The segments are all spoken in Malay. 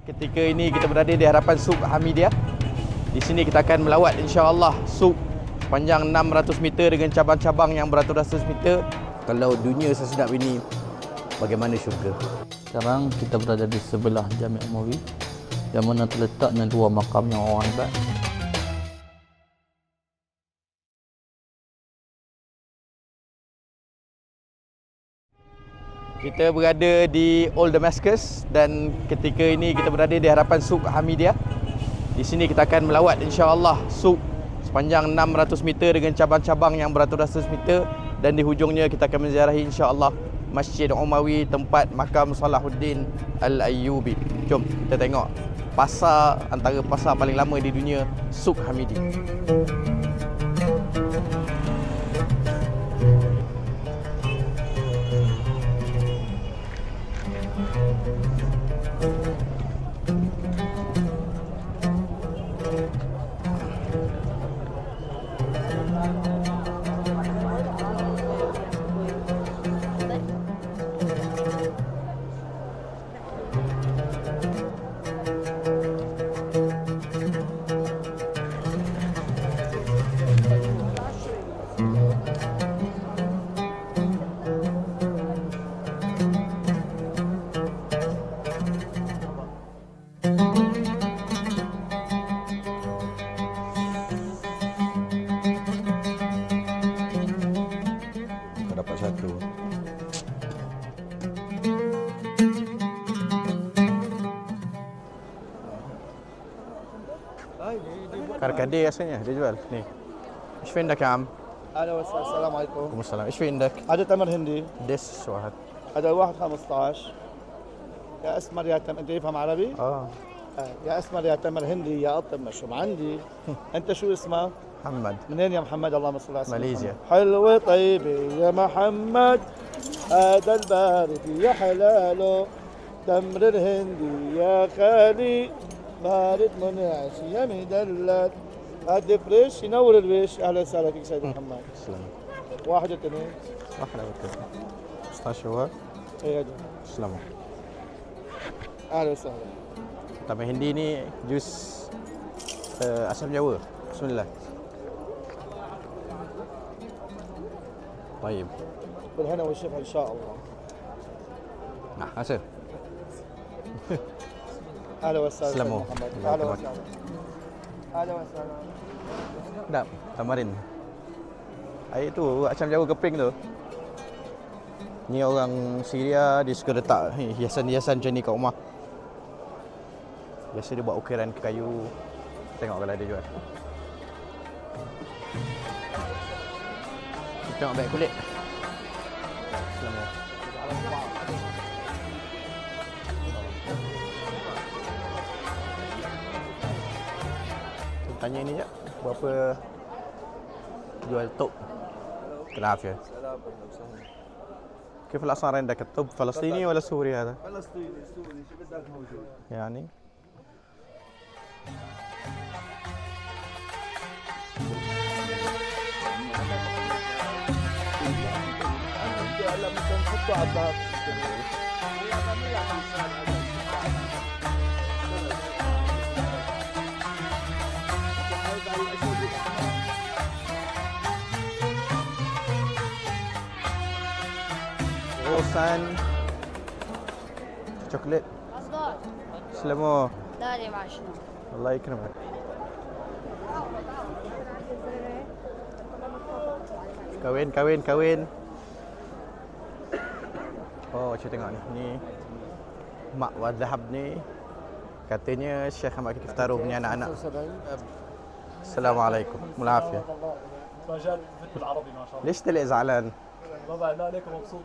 Ketika ini kita berada di hadapan Suk Hamidiah. Di sini kita akan melawat insya-Allah suk sepanjang 600 meter dengan cabang-cabang yang beratus-ratus meter. Kalau dunia sesedap ini, bagaimana syurga? Sekarang kita berada di sebelah Jami' Umawi yang mana terletaknya dua makam yang orang hebat. Kita berada di Old Damascus dan ketika ini kita berada di hadapan Suk Hamidiah. Di sini kita akan melawat insya-Allah suk sepanjang 600 meter dengan cabang-cabang yang beratus-ratus meter dan di hujungnya kita akan menziarahi insya-Allah Masjid Umawi, tempat makam Salahuddin Al-Ayyubi. Jom kita tengok pasar, antara pasar paling lama di dunia, Suk Hamidi. Dapat satu. Karkade asalnya dia jual. Nih. ايش في عندك يا عم؟ اهلا وسهلا السلام عليكم. وعليكم السلام. ايش في عندك؟ هذا تمر هندي. دس واحد. هذا الواحد 15. يا اسمر يا تمر، انت يفهم عربي؟ يا اسمر يا تمر هندي يا اطيب مشروب عندي. انت شو اسمك؟ محمد. منين يا محمد؟ اللهم صل على سيدنا ماليزيا. حلوة طيبة يا محمد، هذا البارد يا حلاله، تمر الهندي يا خالي، بارد منعش يا مدلل، هذا فريش ينور الوش. اهلا وسهلا فيك سيد محمد. سلام. واحد واثنين. واحدة وكذا. 16 هو. اي هذا. سلام. اهلا وسهلا. Tamar Hindi ni jus asam Jawa. Bismillah. طيب. بالهنا والشفا ان شاء الله. Nah, hasil. اهلا وسهلا سيد سلامو. محمد. اهلا وسهلا. اهلا وسهلا. Sedap, tamarin. Air tu asam Jawa keping tu. Ni orang Syria dia suka letak hiasan-hiasan macam ni kat rumah. Biasa dia buat ukiran kayu. Tengok kalau dia jual. Tengok baik kulit. Selamat. Tanya ni je, berapa jual top? العافية. كيف الأسعار عندك؟ الطب فلسطيني ولا سوري هذا؟ فلسطيني سوري شو بدك موجود. يعني هلا بدنا نحطه على الباب. روسان شوكليت. مصدر سلموا. داري مع شنو؟ الله يكرمك. Kawin. Oh, cuba tengok ni. Ni Mak Wazahab ni katanya Syekh Ahmad Khatif Taruh punya anak-anak. Assalamualaikum. Mulafia. مجال في العربي ما شاء الله. ليش تلاقي زعلان؟ ما بعرف عليك مبسوط.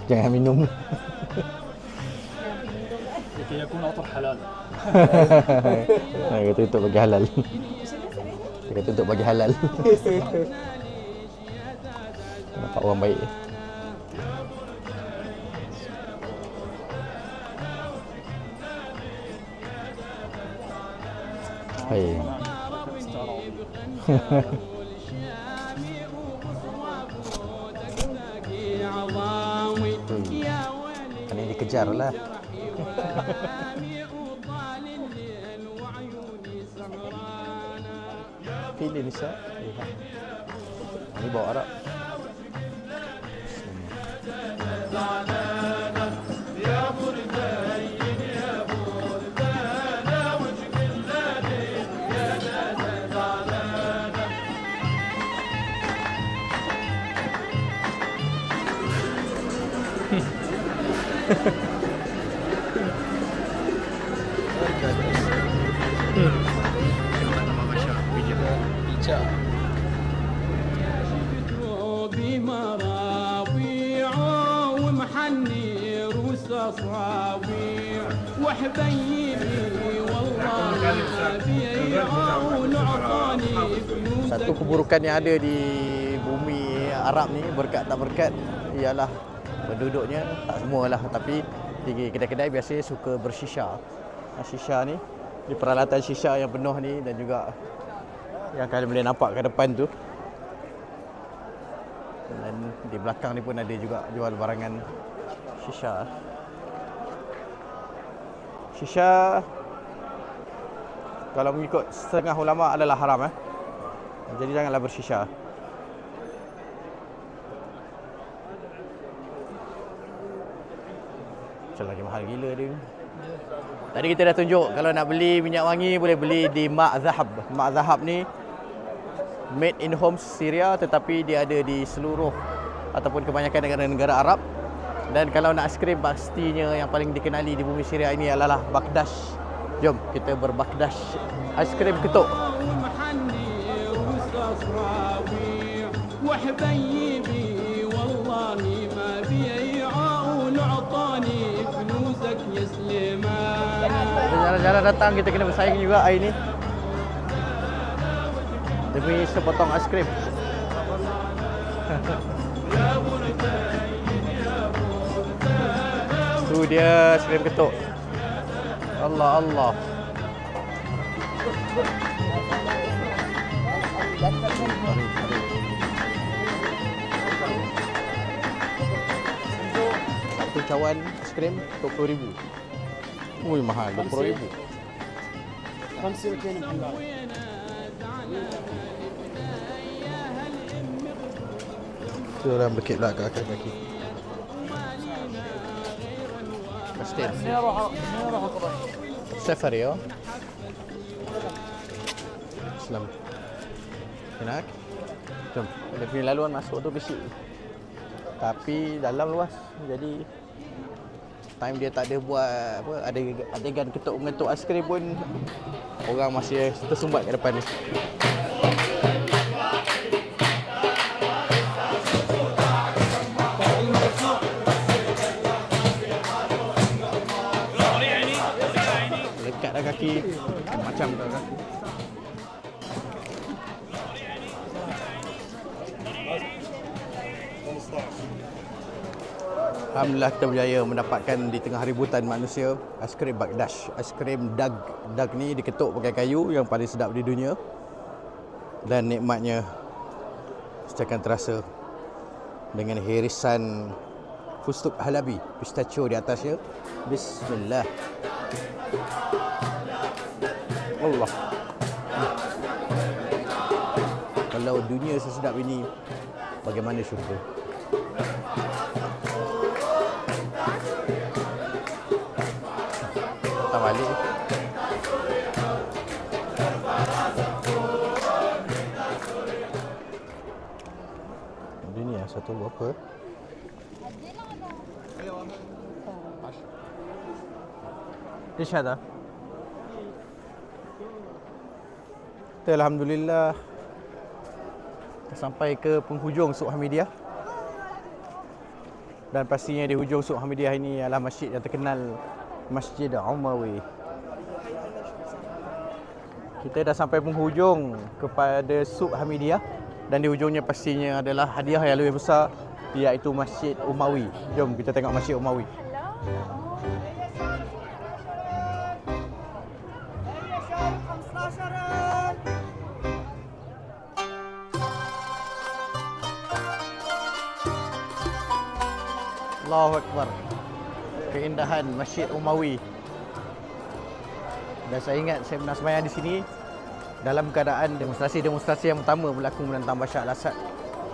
Jangan minum. لكي يكون عطر حلال. Dia kata untuk bagi halal. Dia kata untuk bagi halal. Nampak orang baik. Hai. Ini dikejar lah. Pilih Nisa. Ini bawa Arab. بمراويع ومحنير وصصاويع وحبيبي والله ما بيعون عطاني فلوس. Satu keburukan yang ada di bumi Arab ni, berkat tak berkat, ialah penduduknya tak semualah, tapi di kedai-kedai biasanya suka bershisha. Shisha ni, di peralatan shisha yang penuh ni, dan juga yang kalian boleh nampak ke depan tu. Dan di belakang ni pun ada juga jual barangan shisha. Shisha kalau mengikut setengah ulama adalah haram Jadi janganlah bershisha. Macam lagi mahal gila dia. Tadi kita dah tunjuk kalau nak beli minyak wangi boleh beli di Mak Zahab. Mak Zahab ni made in Homs Syria, tetapi dia ada di seluruh ataupun kebanyakan negara-negara Arab. Dan kalau nak aiskrim, pastinya yang paling dikenali di bumi Syria ini adalah Bakdash. Jom kita berbakdash aiskrim ketuk. Jalan-jalan datang kita kena bersaing juga hari ni demi sepotong aiskrim. Tu dia aiskrim ketuk. Allah Allah. Satu cawan aiskrim 20,000. Ui, mahal, 20,000. 25 محلات. Tu orang bekit lah ke kaki. Pasti. Safar ya. Islam. Enak. Jom. Dia punya laluan masuk tu kecil. Tapi dalam luas. Jadi time dia tak ada buat apa, ada adegan ketuk mengetuk aiskrim pun orang masih tersumbat kat depan ni. Lekat dah kaki, macam dah kaki. Alhamdulillah kita berjaya mendapatkan di tengah ributan manusia aiskrim Bakdash, aiskrim dag. Dag ni diketuk pakai kayu yang paling sedap di dunia. Dan nikmatnya akan terasa dengan hirisan fustuk halabi, pistachio di atasnya. Bismillah. Allah. Kalau dunia sesedap ini, bagaimana syurga? Tak balik. Dunia satu berapa? Ish ada. Kita alhamdulillah sampai ke penghujung Suq Hamidiyah. Dan pastinya di hujung Suq Hamidiyah ini adalah masjid yang terkenal, Masjid Umawi. Kita dah sampai penghujung kepada Suq Hamidiyah dan di hujungnya pastinya adalah hadiah yang lebih besar, iaitu Masjid Umawi. Jom kita tengok Masjid Umawi. Allahu Akbar. Keindahan Masjid Umawi. Dan saya ingat saya pernah sembahyang di sini dalam keadaan demonstrasi yang pertama berlaku menentang Bashar al-Assad,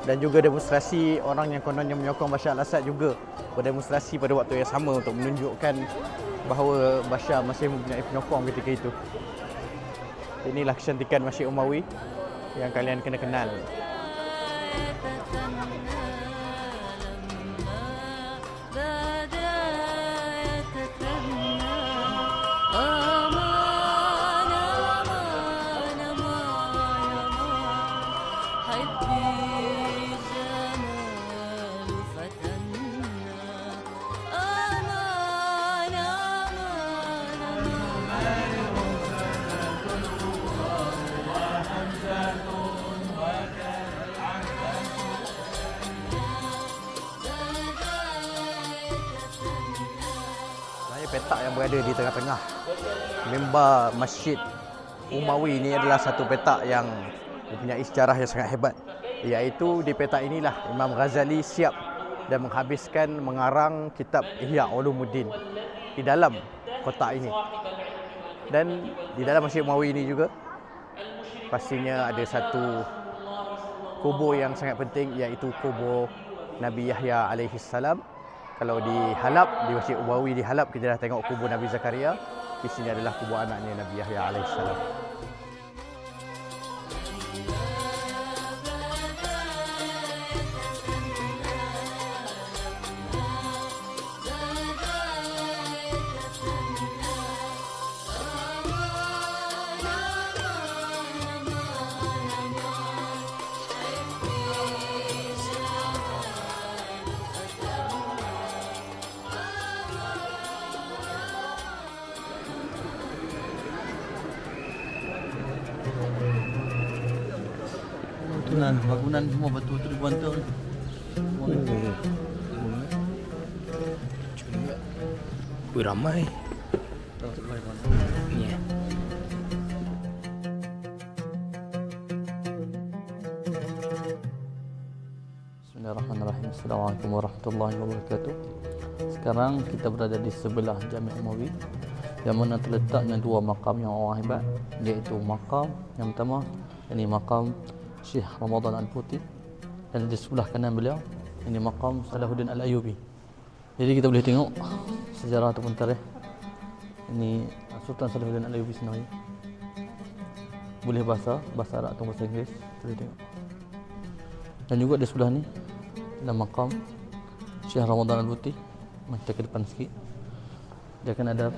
dan juga demonstrasi orang yang kononnya menyokong Bashar al-Assad juga berdemonstrasi pada waktu yang sama untuk menunjukkan bahawa Bashar masih mempunyai penyokong ketika itu. Inilah kecantikan Masjid Umawi yang kalian kena kenal. Petak yang berada di tengah-tengah mimbar Masjid Umawi ini adalah satu petak yang mempunyai sejarah yang sangat hebat, iaitu di petak inilah Imam Ghazali siap dan menghabiskan mengarang kitab Ihya Ulumuddin di dalam kotak ini. Dan di dalam Masjid Umawi ini juga pastinya ada satu kubur yang sangat penting, iaitu kubur Nabi Yahya alaihi salam. Kalau di Halab, di Masjid Umawi di Halab, kita dah tengok kubur Nabi Zakaria. Di sini adalah kubur anaknya Nabi Yahya alaihissalam. Bangunan semua batu-batu ribuan tahun. Wih, ramai. Ya. Bismillahirrahmanirrahim. Assalamualaikum warahmatullahi wabarakatuh. Sekarang kita berada di sebelah Jami' Umawi, yang mana terletaknya dua makam yang orang hebat, iaitu makam yang pertama, ini makam Syekh Ramadan Al-Puti, dan di sebelah kanan beliau ini makam Salahuddin Al-Ayyubi. Jadi kita boleh tengok sejarah ataupun tarikh ini Sultan Salahuddin Al-Ayyubi sebenarnya. Boleh bahasa Arab atau bahasa Inggeris, boleh tengok. Dan juga di sebelah ni ada makam Syekh Ramadan Al-Puti. Kita ke depan sikit. Dia akan ada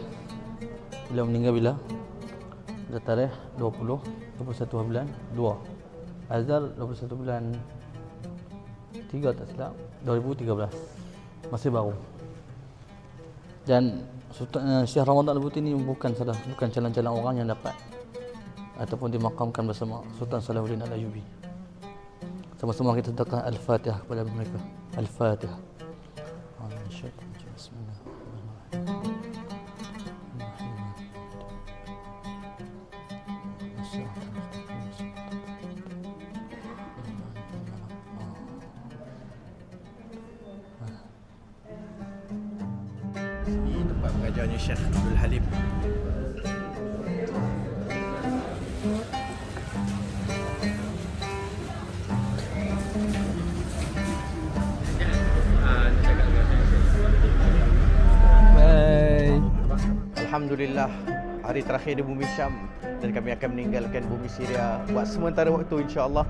beliau meninggal bila? Ada tarikh 21 bulan 2 Azal 21 bulan 3 tak silap 2013, masih baru. Dan Syekh Ramadan Al-Puti ini bukan calon-calon orang yang dapat ataupun dimakamkan bersama Sultan Salahuddin Al-Ayyubi. Sama-sama kita sedekah Al-Fatihah kepada mereka. Al-Fatihah. Bismillahirrahmanirrahim. Ini tempat pengajarnya Syekh Abdul Halim. Alhamdulillah, hari terakhir di bumi Syam dan kami akan meninggalkan bumi Syria buat sementara waktu, insya-Allah.